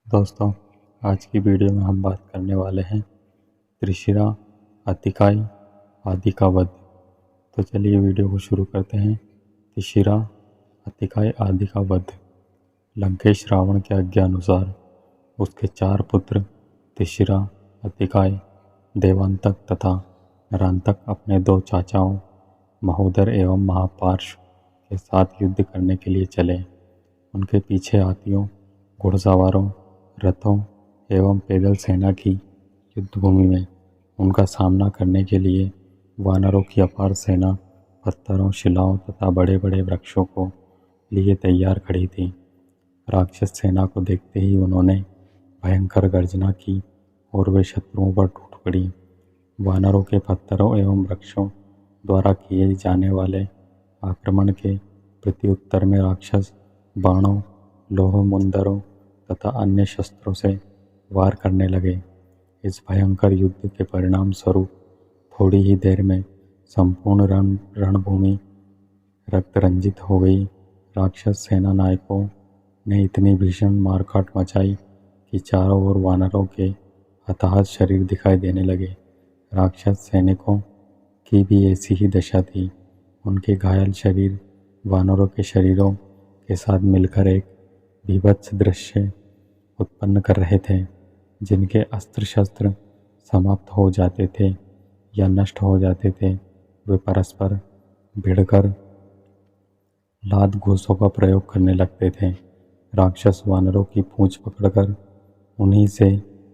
दोस्तों, आज की वीडियो में हम बात करने वाले हैं त्रिशिरा, अत्तिकाई आदि का वध। तो चलिए वीडियो को शुरू करते हैं। त्रिशिरा, अत्तिकाई आदि का वध। लंकेश रावण के आज्ञानुसार उसके 4 पुत्र त्रिशिरा, अत्तिकाई, देवांतक तथा नरांतक अपने 2 चाचाओं महोदर एवं महापार्श के साथ युद्ध करने के लिए चले। उनके पीछे हाथियों, घुड़सवारों, रथों एवं पैदल सेना की युद्धभूमि में उनका सामना करने के लिए वानरों की अपार सेना पत्थरों, शिलाओं तथा बड़े बड़े वृक्षों को लिए तैयार खड़ी थी। राक्षस सेना को देखते ही उन्होंने भयंकर गर्जना की और वे शत्रुओं पर टूट पड़ी। वानरों के पत्थरों एवं वृक्षों द्वारा किए जाने वाले आक्रमण के प्रत्युत्तर में राक्षस बाणों, लोह मुंदरों तथा अन्य शस्त्रों से वार करने लगे। इस भयंकर युद्ध के परिणाम स्वरूप थोड़ी ही देर में संपूर्ण रणभूमि रक्त रंजित हो गई। राक्षस सेना नायकों ने इतनी भीषण मारकाट मचाई कि चारों ओर वानरों के हताहत शरीर दिखाई देने लगे। राक्षस सैनिकों की भी ऐसी ही दशा थी। उनके घायल शरीर वानरों के शरीरों के साथ मिलकर एक बीभत्स दृश्य उत्पन्न कर रहे थे। जिनके अस्त्र शस्त्र समाप्त हो जाते थे या नष्ट हो जाते थे, वे परस्पर भिड़कर लात घूंसों का प्रयोग करने लगते थे। राक्षस वानरों की पूंछ पकड़कर उन्हीं से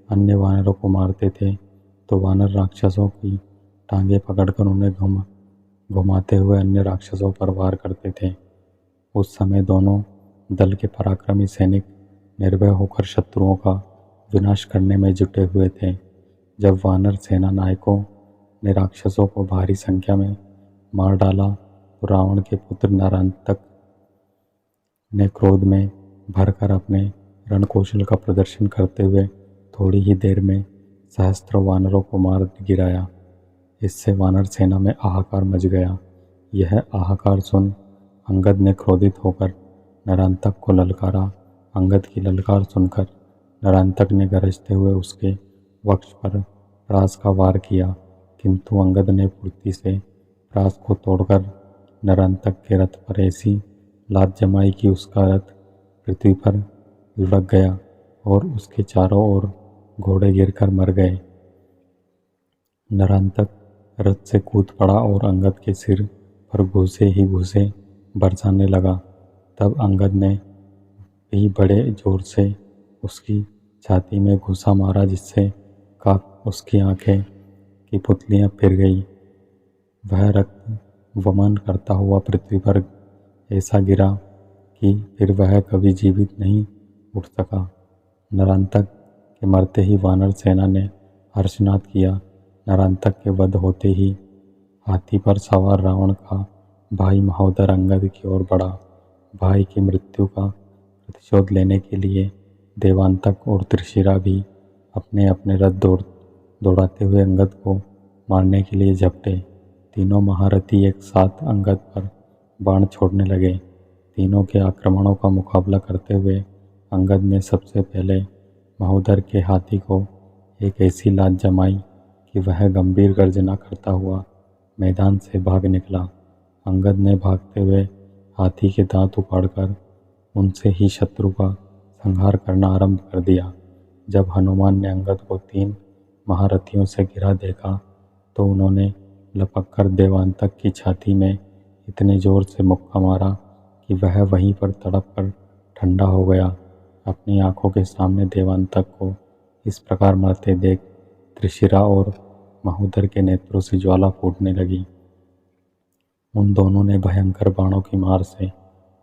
अन्य वानरों को मारते थे, तो वानर राक्षसों की टांगें पकड़कर उन्हें घुमाते हुए अन्य राक्षसों पर वार करते थे। उस समय दोनों दल के पराक्रमी सैनिक निर्भय होकर शत्रुओं का विनाश करने में जुटे हुए थे। जब वानर सेना नायकों ने राक्षसों को भारी संख्या में मार डाला तो रावण के पुत्र नरांतक ने क्रोध में भरकर अपने रणकौशल का प्रदर्शन करते हुए थोड़ी ही देर में सहस्त्रों वानरों को मार गिराया। इससे वानर सेना में हाहाकार मच गया। यह हाहाकार सुन अंगद ने क्रोधित होकर नरांतक को ललकारा। अंगद की ललकार सुनकर नरांतक ने गरजते हुए उसके वक्ष पर प्रास का वार किया, किंतु अंगद ने फुर्ती से प्रास को तोड़कर नरांतक के रथ पर ऐसी लात जमाई कि उसका रथ पृथ्वी पर लुढ़क गया और उसके चारों ओर घोड़े गिरकर मर गए। नरांतक रथ से कूद पड़ा और अंगद के सिर पर घूंसे ही घूंसे बरसाने लगा। तब अंगद ने भी बड़े जोर से उसकी छाती में घूंसा मारा, जिससे कांप उसकी आंखें की पुतलियां फिर गई। वह रक्त वमन करता हुआ पृथ्वी पर ऐसा गिरा कि फिर वह कभी जीवित नहीं उठ सका। नरांतक के मरते ही वानर सेना ने हर्षनाद किया। नरांतक के वध होते ही हाथी पर सवार रावण का भाई महोदर अंगद की ओर बढ़ा। भाई की मृत्यु का प्रतिशोध लेने के लिए देवांतक और त्रिशिरा भी अपने अपने रथ दौड़ाते हुए अंगद को मारने के लिए झपटे। तीनों महारथी एक साथ अंगद पर बाण छोड़ने लगे। तीनों के आक्रमणों का मुकाबला करते हुए अंगद ने सबसे पहले महोदर के हाथी को एक ऐसी लात जमाई कि वह गंभीर गर्जना करता हुआ मैदान से भाग निकला। अंगद ने भागते हुए हाथी के दांत उखाड़कर उनसे ही शत्रु का संहार करना आरंभ कर दिया। जब हनुमान ने अंगद को 3 महारथियों से घिरा देखा तो उन्होंने लपककर देवांतक की छाती में इतने जोर से मुक्का मारा कि वह वहीं पर तड़प कर ठंडा हो गया। अपनी आंखों के सामने देवांतक को इस प्रकार मरते देख त्रिशिरा और महोदर के नेत्रों से ज्वाला फूटने लगी। उन दोनों ने भयंकर बाणों की मार से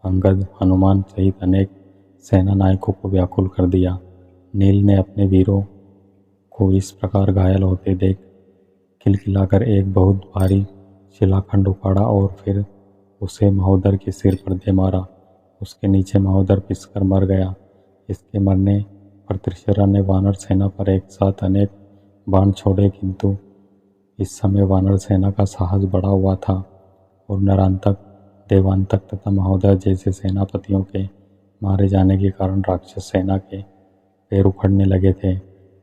अंगद, हनुमान सहित अनेक सेना नायकों को व्याकुल कर दिया। नील ने अपने वीरों को इस प्रकार घायल होते देख खिलखिलाकर एक बहुत भारी शिलाखंड उखाड़ा और फिर उसे महोदर के सिर पर दे मारा। उसके नीचे महोदर पिसकर मर गया। इसके मरने पर त्रिशिरा ने वानर सेना पर एक साथ अनेक बाण छोड़े, किंतु इस समय वानर सेना का साहस बढ़ा हुआ था और नरांतक, देवांतक तथा महोदय जैसे सेनापतियों के मारे जाने के कारण राक्षस सेना के पैर उखड़ने लगे थे।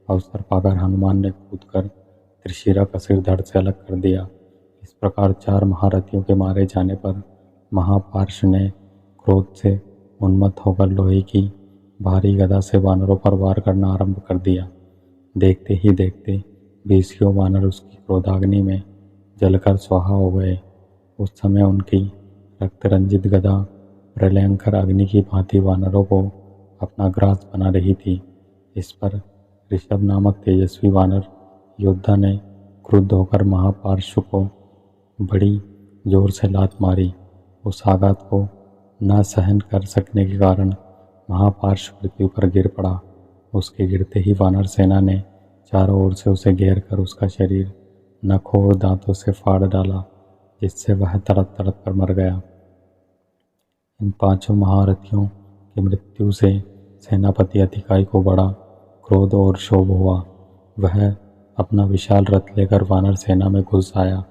अवसर पाकर हनुमान ने कूदकर त्रिशिरा का सिर धड़ से अलग कर दिया। इस प्रकार 4 महारथियों के मारे जाने पर महापार्श ने क्रोध से उन्मत्त होकर लोहे की भारी गदा से वानरों पर वार करना आरंभ कर दिया। देखते ही देखते 20 वानर उसकी क्रोधाग्नि में जलकर स्वाहा हो गए। उस समय उनकी रक्तरंजित गदा प्रलयंकर अग्नि की भांति वानरों को अपना ग्रास बना रही थी। इस पर ऋषभ नामक तेजस्वी वानर योद्धा ने क्रुद्ध होकर महापार्श्व को बड़ी जोर से लात मारी। उस आघात को न सहन कर सकने के कारण महापार्श्व पृथ्वी पर गिर पड़ा। उसके गिरते ही वानर सेना ने चारों ओर से उसे घेर कर उसका शरीर नखों और दांतों से फाड़ डाला, जिससे वह तड़प तड़प कर मर गया। इन 5 महारथियों की मृत्यु से सेनापति अतिकाय को बड़ा क्रोध और क्षोभ हुआ। वह अपना विशाल रथ लेकर वानर सेना में घुस आया।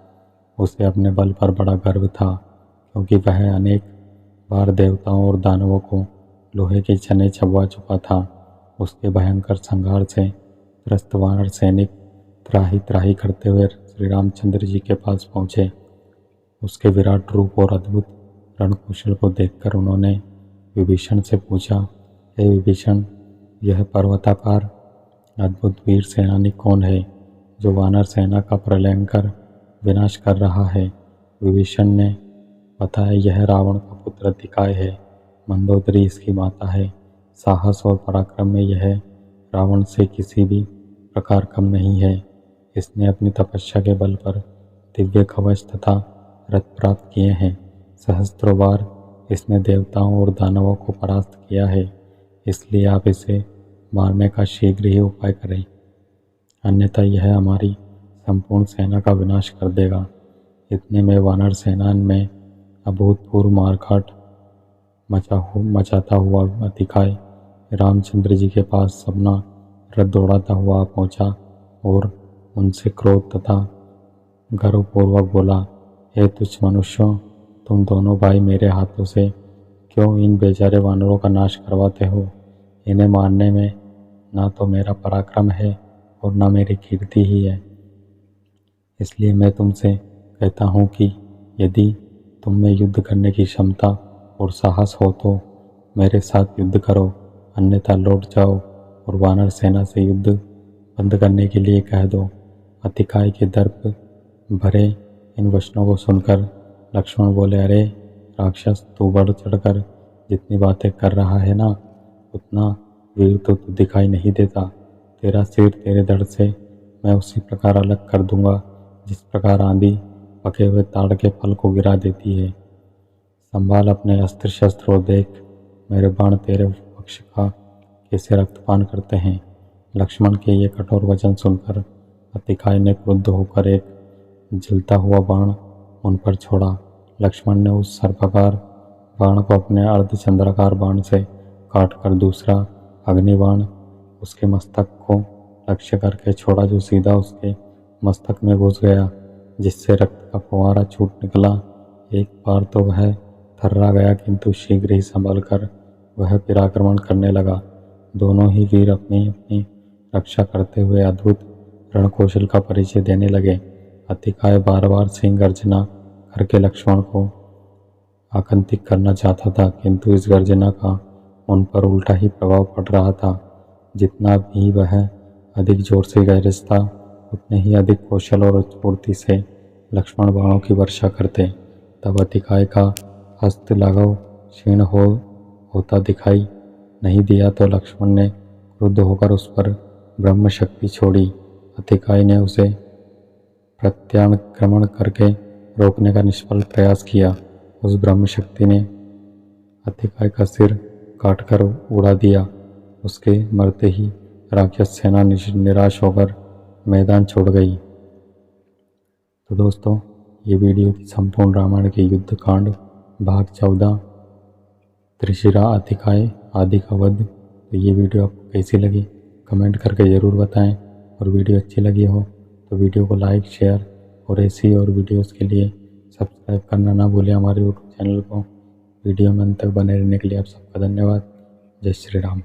उसे अपने बल पर बड़ा गर्व था, क्योंकि वह अनेक बार देवताओं और दानवों को लोहे के चने चबवा चुका था। उसके भयंकर संहार से त्रस्त वानर सैनिक त्राही त्राही करते हुए श्री रामचंद्र जी के पास पहुँचे। उसके विराट रूप और अद्भुत रणकौशल को देखकर उन्होंने विभीषण से पूछा, हे विभीषण, यह पर्वताकार अद्भुत वीर सेनानी कौन है जो वानर सेना का प्रलयंकर विनाश कर रहा है? विभीषण ने बताया, यह रावण का पुत्र अतिकाय है। मंदोदरी इसकी माता है। साहस और पराक्रम में यह रावण से किसी भी प्रकार कम नहीं है। इसने अपनी तपस्या के बल पर दिव्य कवच तथा रथ प्राप्त किए हैं। सहस्त्रों बार इसने देवताओं और दानवों को परास्त किया है। इसलिए आप इसे मारने का शीघ्र ही उपाय करें, अन्यथा यह हमारी संपूर्ण सेना का विनाश कर देगा। इतने में वानर सेना में अभूतपूर्व मारकाट मचाता हुआ अतिकाय रामचंद्र जी के पास अपना रथ दौड़ाता हुआ पहुंचा और उनसे क्रोध तथा गर्वपूर्वक बोला, हे तुच्छ मनुष्यों, तुम दोनों भाई मेरे हाथों से क्यों इन बेचारे वानरों का नाश करवाते हो? इन्हें मारने में ना तो मेरा पराक्रम है और ना मेरी कीर्ति ही है। इसलिए मैं तुमसे कहता हूँ कि यदि तुम में युद्ध करने की क्षमता और साहस हो तो मेरे साथ युद्ध करो, अन्यथा लौट जाओ और वानर सेना से युद्ध बंद करने के लिए कह दो। अतिकाय के दर्प भरे इन वचनों को सुनकर लक्ष्मण बोले, अरे राक्षस, तू बढ़ चढ़कर जितनी बातें कर रहा है ना, उतना वीर तो तू दिखाई नहीं देता। तेरा सिर तेरे धड़ से मैं उसी प्रकार अलग कर दूंगा जिस प्रकार आंधी पके हुए ताड़ के फल को गिरा देती है। संभाल अपने अस्त्र शस्त्र और देख, मेरे बाण तेरे पक्ष का कैसे रक्तपान करते हैं। लक्ष्मण के ये कठोर वचन सुनकर अतिकाय ने क्रुद्ध होकर एक जलता हुआ बाण उन पर छोड़ा। लक्ष्मण ने उस सर्पाकार बाण को अपने अर्धचंद्राकार बाण से काटकर दूसरा अग्नि बाण उसके मस्तक को लक्ष्य करके छोड़ा, जो सीधा उसके मस्तक में घुस गया, जिससे रक्त का फुहारा छूट निकला। एक बार तो वह थर्रा गया, किंतु शीघ्र ही संभल कर वह फिर आक्रमण करने लगा। दोनों ही वीर अपनी अपनी रक्षा करते हुए अद्भुत रणकौशल का परिचय देने लगे। अतिकाय बार बार सिंह गर्जना करके लक्ष्मण को आकंतित करना चाहता था, किंतु इस गर्जना का उन पर उल्टा ही प्रभाव पड़ रहा था। जितना भी वह अधिक जोर से गरजता, उतने ही अधिक कौशल और स्फूर्ति से लक्ष्मण बाणों की वर्षा करते। तब अतिकाय का हस्त लाघव क्षीण होता दिखाई नहीं दिया तो लक्ष्मण ने क्रुद्ध होकर उस पर ब्रह्म शक्ति छोड़ी। अतिकाय ने उसे प्रत्याक्रमण करके रोकने का निष्फल प्रयास किया। उस ब्रह्म शक्ति ने अतिकाय का सिर काटकर उड़ा दिया। उसके मरते ही राक्षस सेना निराश होकर मैदान छोड़ गई। तो दोस्तों, ये वीडियो थी संपूर्ण रामायण के युद्ध कांड भाग 14 त्रिशिरा अतिकाय आदि का वध। तो ये वीडियो आपको कैसी लगी कमेंट करके ज़रूर बताएं, और वीडियो अच्छी लगी हो तो वीडियो को लाइक शेयर और ऐसी और वीडियोस के लिए सब्सक्राइब करना ना भूलें हमारे यूट्यूब चैनल को। वीडियो में अंत तक बने रहने के लिए आप सबका धन्यवाद। जय श्री राम।